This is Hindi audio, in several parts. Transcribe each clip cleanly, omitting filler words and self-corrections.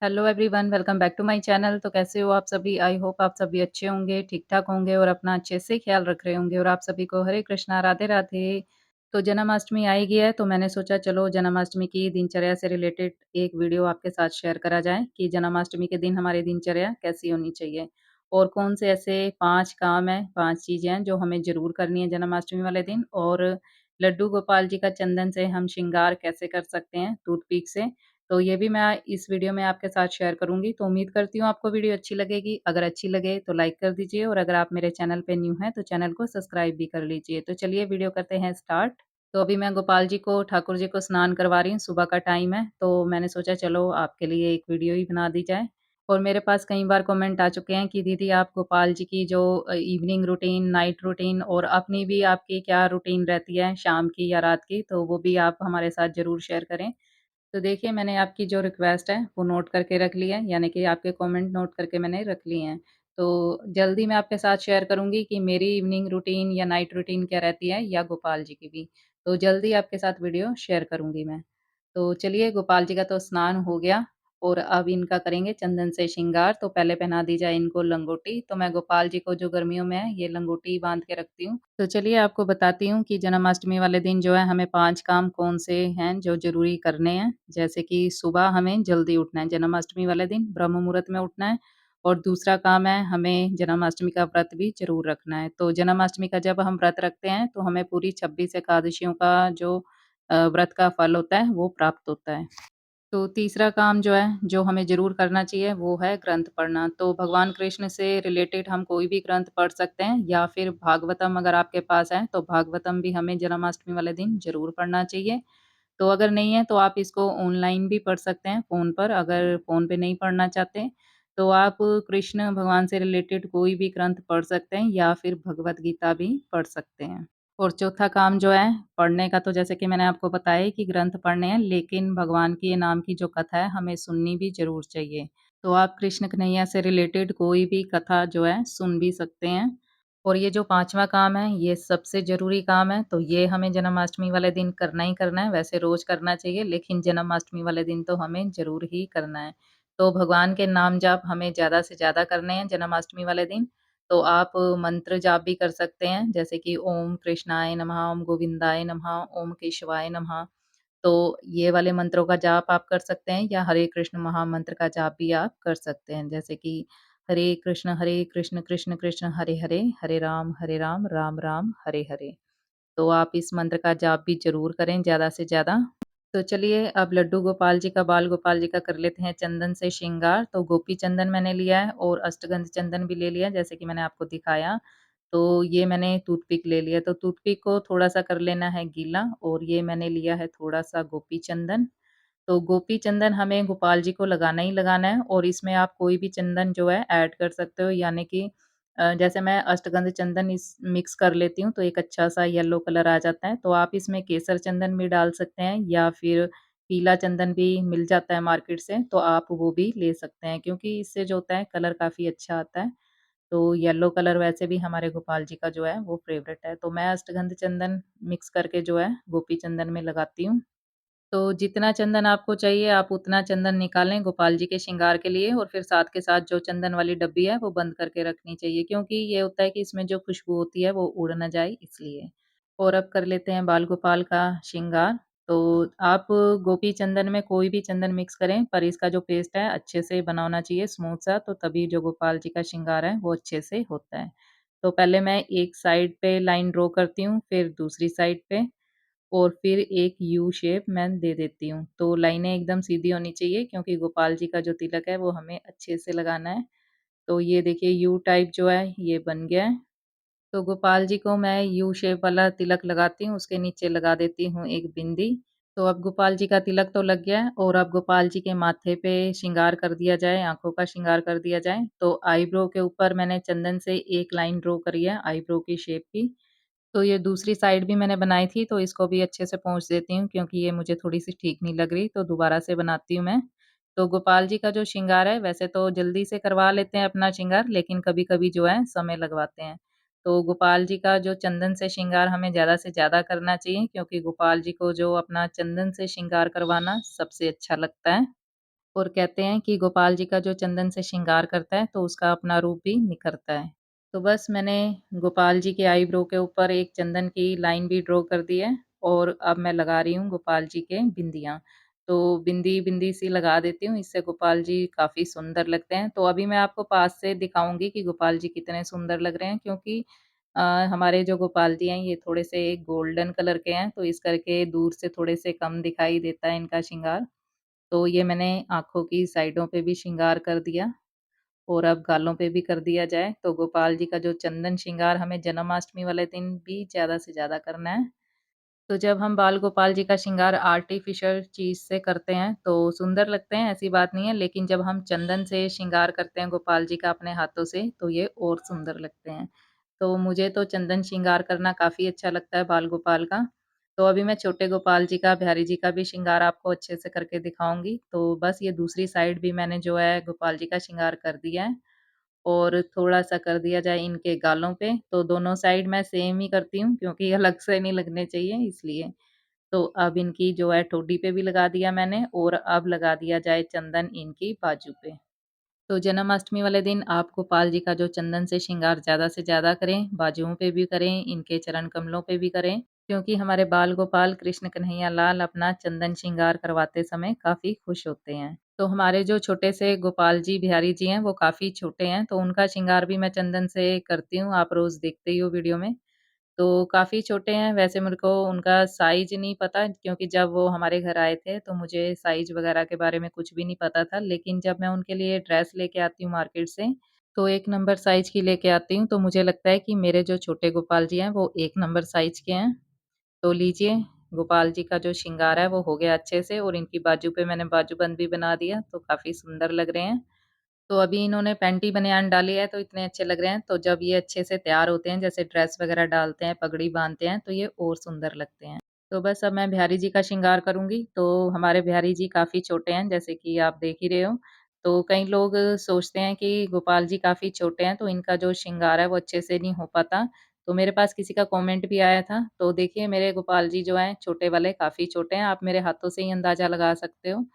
Hello everyone, welcome back to my channel. तो कैसे हो आप सभी? आई होप आप सभी अच्छे होंगे, ठीक-ठाक होंगे और अपना अच्छे से ख़्याल रख रहे होंगे और आप सभी को हरे कृष्णा, राधे-राधे। तो जन्माष्टमी आएगी है, तो मैंने सोचा चलो जन्माष्टमी की दिनचर्या से रिलेटेड एक वीडियो आपके साथ शेयर करा जाए कि जन्माष्टमी के दिन हमारी दिनचर्या कैसी होनी चाहिए और कौन से ऐसे 5 काम हैं, 5 चीज़ें हैं जो हमें ज़रूर करनी है जन्माष्टमी वाले दिन और लड्डू गोपाल जी का चंदन से हम श्रृंगार कैसे कर सकते हैं टूथपिक से। तो ये भी मैं इस वीडियो में आपके साथ शेयर करूँगी, तो उम्मीद करती हूँ आपको वीडियो अच्छी लगेगी। अगर अच्छी लगे तो लाइक कर दीजिए और अगर आप मेरे चैनल पे न्यू हैं तो चैनल को सब्सक्राइब भी कर लीजिए। तो चलिए वीडियो करते हैं स्टार्ट। तो अभी मैं गोपाल जी को, ठाकुर जी को स्नान करवा रही हूँ, सुबह का टाइम है, तो मैंने सोचा चलो आपके लिए एक वीडियो ही बना दी जाए। और मेरे पास कई बार कमेंट आ चुके हैं कि दीदी आप गोपाल जी की जो इवनिंग रूटीन, नाइट रूटीन और अपनी भी आपकी क्या रूटीन रहती है शाम की या रात की, तो वो भी आप हमारे साथ ज़रूर शेयर करें। तो देखिए मैंने आपकी जो रिक्वेस्ट है वो नोट करके रख ली है, यानी कि आपके कमेंट नोट करके मैंने रख लिए हैं। तो जल्दी मैं आपके साथ शेयर करूँगी कि मेरी इवनिंग रूटीन या नाइट रूटीन क्या रहती है या गोपाल जी की भी। तो जल्दी आपके साथ वीडियो शेयर करूँगी मैं। तो चलिए गोपाल जी का तो स्नान हो गया और अब इनका करेंगे चंदन से श्रृंगार। तो पहले पहना दी जाए इनको लंगोटी। तो मैं गोपाल जी को जो गर्मियों में है ये लंगोटी बाँध के रखती हूँ। तो चलिए आपको बताती हूँ कि जन्माष्टमी वाले दिन जो है हमें 5 काम कौन से हैं जो ज़रूरी करने हैं। जैसे कि सुबह हमें जल्दी उठना है, जन्माष्टमी वाले दिन ब्रह्म मुहूर्त में उठना है और दूसरा काम है हमें जन्माष्टमी का व्रत भी ज़रूर रखना है। तो जन्माष्टमी का जब हम व्रत रखते हैं तो हमें पूरी 26 एकादशियों का जो व्रत का फल होता है वो प्राप्त होता है। तो तीसरा काम जो है, जो हमें ज़रूर करना चाहिए, वो है ग्रंथ पढ़ना। तो भगवान कृष्ण से रिलेटेड हम कोई भी ग्रंथ पढ़ सकते हैं या फिर भागवतम अगर आपके पास है, तो भागवतम भी हमें जन्माष्टमी वाले दिन ज़रूर पढ़ना चाहिए। तो अगर नहीं है, तो आप इसको ऑनलाइन भी पढ़ सकते हैं फ़ोन पर, अगर फ़ोन पे नहीं पढ़ना चाहते, तो आप कृष्ण भगवान से रिलेटेड कोई भी ग्रंथ पढ़ सकते हैं या फिर भगवद गीता भी पढ़ सकते हैं। और चौथा काम जो है पढ़ने का, तो जैसे कि मैंने आपको बताया कि ग्रंथ पढ़ने हैं, लेकिन भगवान के नाम की जो कथा है हमें सुननी भी ज़रूर चाहिए। तो आप कृष्ण कन्हैया से रिलेटेड कोई भी कथा जो है सुन भी सकते हैं। और ये जो 5वाँ काम है ये सबसे ज़रूरी काम है, तो ये हमें जन्माष्टमी वाले दिन करना ही करना है। वैसे रोज़ करना चाहिए लेकिन जन्माष्टमी वाले दिन तो हमें ज़रूर ही करना है। तो भगवान के नाम जाप हमें ज़्यादा से ज़्यादा करने हैं जन्माष्टमी वाले दिन। तो आप मंत्र जाप भी कर सकते हैं, जैसे कि ओम कृष्णाय नमः, ओम गोविंदाय नमः, ओम केशवाय नमः। तो ये वाले मंत्रों का जाप आप कर सकते हैं या हरे कृष्ण महामंत्र का जाप भी आप कर सकते हैं। जैसे कि हरे कृष्ण कृष्ण कृष्ण हरे हरे, हरे राम, राम राम हरे हरे। तो आप इस मंत्र का जाप भी ज़रूर करें ज़्यादा से ज़्यादा। तो चलिए अब लड्डू गोपाल जी का, बाल गोपाल जी का कर लेते हैं चंदन से श्रृंगार। तो गोपी चंदन मैंने लिया है और अष्टगंध चंदन भी ले लिया है, जैसे कि मैंने आपको दिखाया। तो ये मैंने टूथपिक ले लिया, तो टूथपिक को थोड़ा-सा कर लेना है गीला और ये मैंने लिया है थोड़ा-सा गोपी चंदन। तो गोपी चंदन हमें गोपाल जी को लगाना ही लगाना है और इसमें आप कोई भी चंदन जो है ऐड कर सकते हो, यानी कि जैसे मैं अष्टगंध चंदन इस मिक्स कर लेती हूँ तो एक अच्छा-सा येलो कलर आ जाता है। तो आप इसमें केसर चंदन भी डाल सकते हैं या फिर पीला चंदन भी मिल जाता है मार्केट से, तो आप वो भी ले सकते हैं क्योंकि इससे जो होता है कलर काफ़ी अच्छा आता है। तो येलो कलर वैसे भी हमारे गोपाल जी का जो है वो फ़ेवरेट है। तो मैं अष्टगंध चंदन मिक्स करके जो है गोपी चंदन में लगाती हूँ। तो जितना चंदन आपको चाहिए आप उतना चंदन निकालें गोपाल जी के श्रृंगार के लिए और फिर साथ के साथ जो चंदन वाली डब्बी है वो बंद करके रखनी चाहिए, क्योंकि ये होता है कि इसमें जो खुशबू होती है वो उड़ ना जाए इसलिए। और अब कर लेते हैं बाल गोपाल का श्रृंगार। तो आप गोपी चंदन में कोई भी चंदन मिक्स करें पर इसका जो पेस्ट है अच्छे से बना होना चाहिए स्मूथ सा, तो तभी जो गोपाल जी का श्रृंगार है वो अच्छे से होता है। तो पहले मैं एक साइड पे लाइन ड्रॉ करती हूँ, फिर दूसरी साइड पे और फिर एक यू शेप मैं दे देती हूँ। तो लाइनें एकदम सीधी होनी चाहिए क्योंकि गोपाल जी का जो तिलक है वो हमें अच्छे से लगाना है। तो ये देखिए यू टाइप जो है ये बन गया है। तो गोपाल जी को मैं यू शेप वाला तिलक लगाती हूँ, उसके नीचे लगा देती हूँ एक बिंदी। तो अब गोपाल जी का तिलक तो लग गया है और अब गोपाल जी के माथे पे श्रृंगार कर दिया जाए, आँखों का श्रृंगार कर दिया जाए। तो आईब्रो के ऊपर मैंने चंदन से एक लाइन ड्रॉ करी है आईब्रो की शेप की। तो ये दूसरी साइड भी मैंने बनाई थी, तो इसको भी अच्छे से पोंछ देती हूँ क्योंकि ये मुझे थोड़ी-सी ठीक नहीं लग रही, तो दोबारा से बनाती हूँ मैं। तो गोपाल जी का जो श्रृंगार है, वैसे तो जल्दी से करवा लेते हैं अपना श्रृंगार, लेकिन कभी-कभी जो है समय लगवाते हैं। तो गोपाल जी का जो चंदन से श्रृंगार हमें ज़्यादा से ज़्यादा करना चाहिए क्योंकि गोपाल जी को जो अपना चंदन से श्रृंगार करवाना सबसे अच्छा लगता है। और कहते हैं कि गोपाल जी का जो चंदन से श्रृंगार करता है, तो उसका अपना रूप भी निखरता है। तो बस मैंने गोपाल जी के आईब्रो के ऊपर एक चंदन की लाइन भी ड्रॉ कर दी है और अब मैं लगा रही हूँ गोपाल जी के बिंदियाँ। तो बिंदी-बिंदी सी लगा देती हूँ, इससे गोपाल जी काफ़ी सुंदर लगते हैं। तो अभी मैं आपको पास से दिखाऊँगी कि गोपाल जी कितने सुंदर लग रहे हैं, क्योंकि अ, हमारे जो गोपाल जी हैं ये थोड़े से गोल्डन कलर के हैं, तो इस करके दूर से थोड़े से कम दिखाई देता है इनका श्रृंगार। तो ये मैंने आँखों की साइडों पे भी श्रृंगार कर दिया और अब गालों पे भी कर दिया जाए। तो गोपाल जी का जो चंदन श्रृंगार हमें जन्माष्टमी वाले दिन भी ज़्यादा से ज़्यादा करना है। तो जब हम बाल गोपाल जी का श्रृंगार आर्टिफ़िशियल चीज़ से करते हैं, तो सुंदर लगते हैं, ऐसी बात नहीं है, लेकिन जब हम चंदन से श्रृंगार करते हैं गोपाल जी का अपने हाथों से, तो ये और सुंदर लगते हैं। तो मुझे तो चंदन श्रृंगार करना काफ़ी अच्छा लगता है बाल गोपाल का। तो अभी मैं छोटे गोपाल जी का, बिहारी जी का भी श्रृंगार आपको अच्छे से करके दिखाऊँगी। तो बस ये दूसरी साइड भी मैंने जो है गोपाल जी का श्रृंगार कर दिया है। और थोड़ा-सा कर दिया जाए इनके गालों पे, तो दोनों साइड मैं सेम ही करती हूँ क्योंकि अलग से नहीं लगने चाहिए इसलिए। तो अब इनकी जो है ठोडी पे भी लगा दिया मैंने और अब लगा दिया जाए चंदन इनकी बाजू पे। तो जन्माष्टमी वाले दिन आप गोपाल जी का जो चंदन से श्रृंगार ज़्यादा से ज़्यादा करें, बाजुओं पे भी करें, इनके चरण कमलों पे भी करें, क्योंकि हमारे बाल गोपाल कृष्ण कन्हैया लाल अपना चंदन श्रृंगार करवाते समय काफ़ी खुश होते हैं। तो हमारे जो छोटे से गोपाल जी, बिहारी जी हैं, वो काफ़ी छोटे हैं, तो उनका श्रृंगार भी मैं चंदन से करती हूँ, आप रोज़ देखते ही हो वीडियो में। तो काफ़ी छोटे हैं, वैसे मेरे को उनका साइज़ नहीं पता क्योंकि जब वो हमारे घर आए थे, तो मुझे साइज़ वग़ैरह के बारे में कुछ भी नहीं पता था। लेकिन जब मैं उनके लिए ड्रेस लेके आती हूँ मार्केट से, तो 1 नंबर साइज़ की लेके आती हूँ, तो मुझे लगता है कि मेरे जो छोटे गोपाल जी हैं, वो 1 नंबर साइज़ के हैं। तो लीजिए, गोपाल जी का जो श्रृंगार है, वो हो गया अच्छे से और इनकी बाजू पे मैंने बाजूबंद भी बना दिया, तो काफ़ी सुंदर लग रहे हैं। तो अभी इन्होंने पैंटी बनियान डाली है तो इतने अच्छे लग रहे हैं, तो जब ये अच्छे से तैयार होते हैं, जैसे ड्रेस वगैरह डालते हैं, पगड़ी बाँधते हैं, तो ये और सुंदर लगते हैं। तो बस अब मैं बिहारी जी का श्रृंगार करूँगी, तो हमारे बिहारी जी काफ़ी छोटे हैं, जैसे कि आप देख ही रहे हो। तो कई लोग सोचते हैं कि गोपाल जी काफ़ी छोटे हैं, तो इनका जो श्रृंगार है, वो अच्छे से नहीं हो पाता। तो मेरे पास किसी का कमेंट भी आया था, तो देखिए मेरे गोपाल जी जो हैं, छोटे वाले काफ़ी छोटे हैं, आप मेरे हाथों से ही अंदाज़ा लगा सकते हो।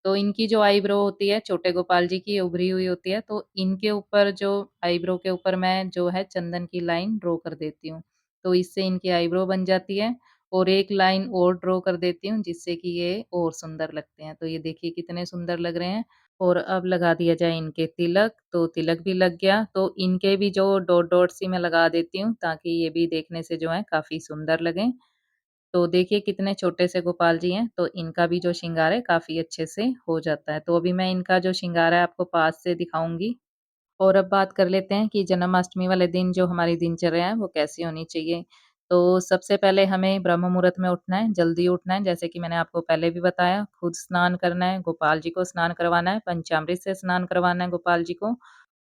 तो इनकी जो आईब्रो होती है, छोटे गोपाल जी की उभरी हुई होती है, तो इनके ऊपर जो आईब्रो के ऊपर मैं जो है चंदन की लाइन ड्रॉ कर देती हूँ। तो इससे इनकी आईब्रो बन जाती है और एक लाइन और ड्रॉ कर देती हूँ जिससे कि ये और सुंदर लगते हैं। तो ये देखिए कितने सुंदर लग रहे हैं और अब लगा दिया जाए इनके तिलक, तो तिलक भी लग गया। तो इनके भी जो डॉट-डॉट सी मैं लगा देती हूँ ताकि ये भी देखने से जो है काफ़ी सुंदर लगें। तो देखिए कितने छोटे से गोपाल जी हैं, तो इनका भी जो श्रृंगार है काफ़ी अच्छे से हो जाता है। तो अभी मैं इनका जो श्रृंगार है आपको पास से दिखाऊँगी। और अब बात कर लेते हैं कि जन्माष्टमी वाले दिन जो हमारी दिनचर्या है वो कैसी होनी चाहिए। तो सबसे पहले हमें ब्रह्म मुहूर्त में उठना है, जल्दी उठना है जैसे कि मैंने आपको पहले भी बताया, खुद स्नान करना है, गोपाल जी को स्नान करवाना है, पंचामृत से स्नान करवाना है गोपाल जी को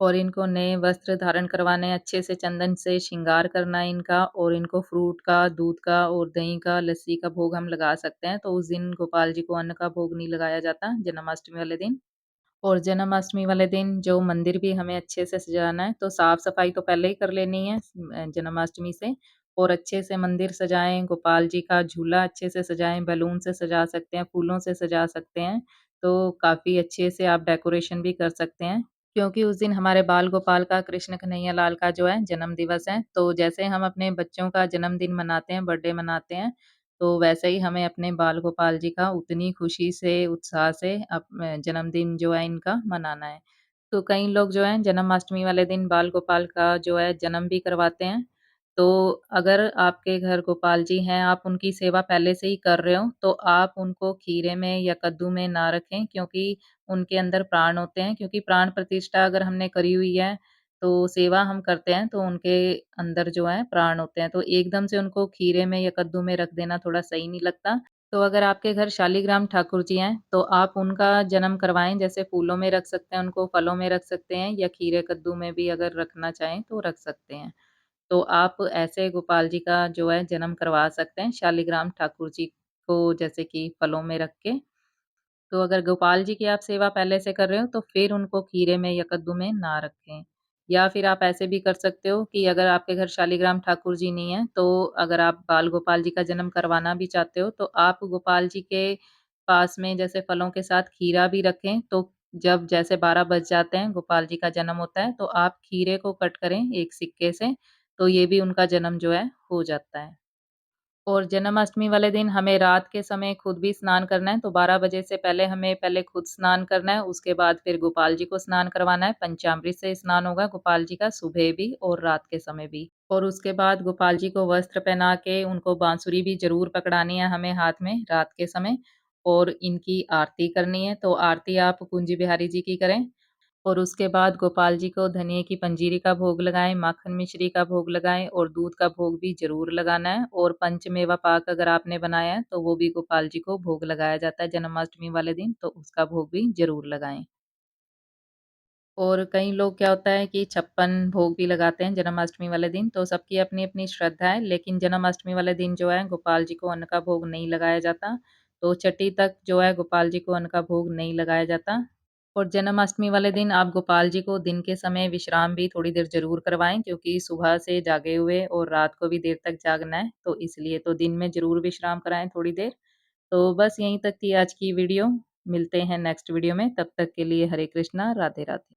और इनको नए वस्त्र धारण करवाने हैं, अच्छे से चंदन से श्रृंगार करना है इनका और इनको फ्रूट का, दूध का और दही का, लस्सी का भोग हम लगा सकते हैं। तो उस दिन गोपाल जी को अन्न का भोग नहीं लगाया जाता जन्माष्टमी वाले दिन। और जन्माष्टमी वाले दिन जो मंदिर भी हमें अच्छे से सजाना है, तो साफ-सफाई तो पहले ही कर लेनी है जन्माष्टमी से और अच्छे से मंदिर सजाएँ, गोपाल जी का झूला अच्छे से सजाएँ, बैलून से सजा सकते हैं, फूलों से सजा सकते हैं, तो काफ़ी अच्छे से आप डेकोरेशन भी कर सकते हैं। क्योंकि उस दिन हमारे बाल गोपाल का, कृष्ण कन्हैया लाल का जो है जन्म दिवस है, तो जैसे हम अपने बच्चों का जन्मदिन मनाते हैं, बर्थडे मनाते हैं, तो वैसे ही हमें अपने बाल गोपाल जी का उतनी खुशी से, उत्साह से जन्मदिन जो है इनका मनाना है। तो कई लोग जो हैं जन्माष्टमी वाले दिन बाल गोपाल का जो है जन्म भी करवाते हैं। तो अगर आपके घर गोपाल जी हैं, आप उनकी सेवा पहले से ही कर रहे हो, तो आप उनको खीरे में या कद्दू में ना रखें क्योंकि उनके अंदर प्राण होते हैं क्योंकि प्राण प्रतिष्ठा अगर हमने करी हुई है, तो सेवा हम करते हैं तो उनके अंदर जो है प्राण होते हैं। तो एकदम से उनको खीरे में या कद्दू में रख देना थोड़ा सही नहीं लगता। तो अगर आपके घर शालीग्राम ठाकुर जी हैं, तो आप उनका जन्म करवाएँ, जैसे फूलों में रख सकते हैं उनको, फलों में रख सकते हैं या खीरे कद्दू में भी अगर रखना चाहें तो रख सकते हैं। तो आप ऐसे गोपाल जी का जो है जन्म करवा सकते हैं, शालीग्राम ठाकुर जी को जैसे कि फलों में रख के। तो अगर गोपाल जी की आप सेवा पहले से कर रहे हो, तो फिर उनको खीरे में या कद्दू में ना रखें। या फिर आप ऐसे भी कर सकते हो कि अगर आपके घर शालीग्राम ठाकुर जी नहीं हैं, तो अगर आप बाल गोपाल जी का जन्म करवाना भी चाहते हो, तो आप गोपाल जी के पास में जैसे फलों के साथ खीरा भी रखें, तो जब जैसे 12 बज जाते हैं, गोपाल जी का जन्म होता है, तो आप खीरे को कट करें एक सिक्के से, तो ये भी उनका जन्म जो है, हो जाता है। और जन्माष्टमी वाले दिन हमें रात के समय खुद भी स्नान करना है, तो 12 बजे से पहले हमें पहले खुद स्नान करना है, उसके बाद फिर गोपाल जी को स्नान करवाना है, पंचामृत से स्नान होगा गोपाल जी का सुबह भी और रात के समय भी। और उसके बाद गोपाल जी को वस्त्र पहना के उनको बाँसुरी भी ज़रूर पकड़ानी है हमें हाथ में रात के समय और इनकी आरती करनी है, तो आरती आप कुंज बिहारी जी की करें। और उसके बाद गोपाल जी को धनिये की पंजीरी का भोग लगाएँ, माखन मिश्री का भोग लगाएँ और दूध का भोग भी ज़रूर लगाना है और पंचमेवा पाक अगर आपने बनाया है, तो वो भी गोपाल जी को भोग लगाया जाता है जन्माष्टमी वाले दिन, तो उसका भोग भी ज़रूर लगाएँ। और कई लोग क्या होता है कि 56 भोग भी लगाते हैं जन्माष्टमी वाले दिन, तो सबकी अपनी-अपनी श्रद्धा है, लेकिन जन्माष्टमी वाले दिन जो है गोपाल जी को अन्न का भोग नहीं लगाया जाता, तो छठी तक जो है गोपाल जी को अन्न का भोग नहीं लगाया जाता। और जन्माष्टमी वाले दिन आप गोपाल जी को दिन के समय विश्राम भी थोड़ी देर ज़रूर करवाएँ क्योंकि सुबह से जागे हुए और रात को भी देर तक जागना है, तो इसलिए तो दिन में ज़रूर विश्राम कराएँ थोड़ी देर। तो बस यहीं तक थी आज की वीडियो, मिलते हैं नेक्स्ट वीडियो में, तब तक के लिए हरे कृष्णा, राधे राधे।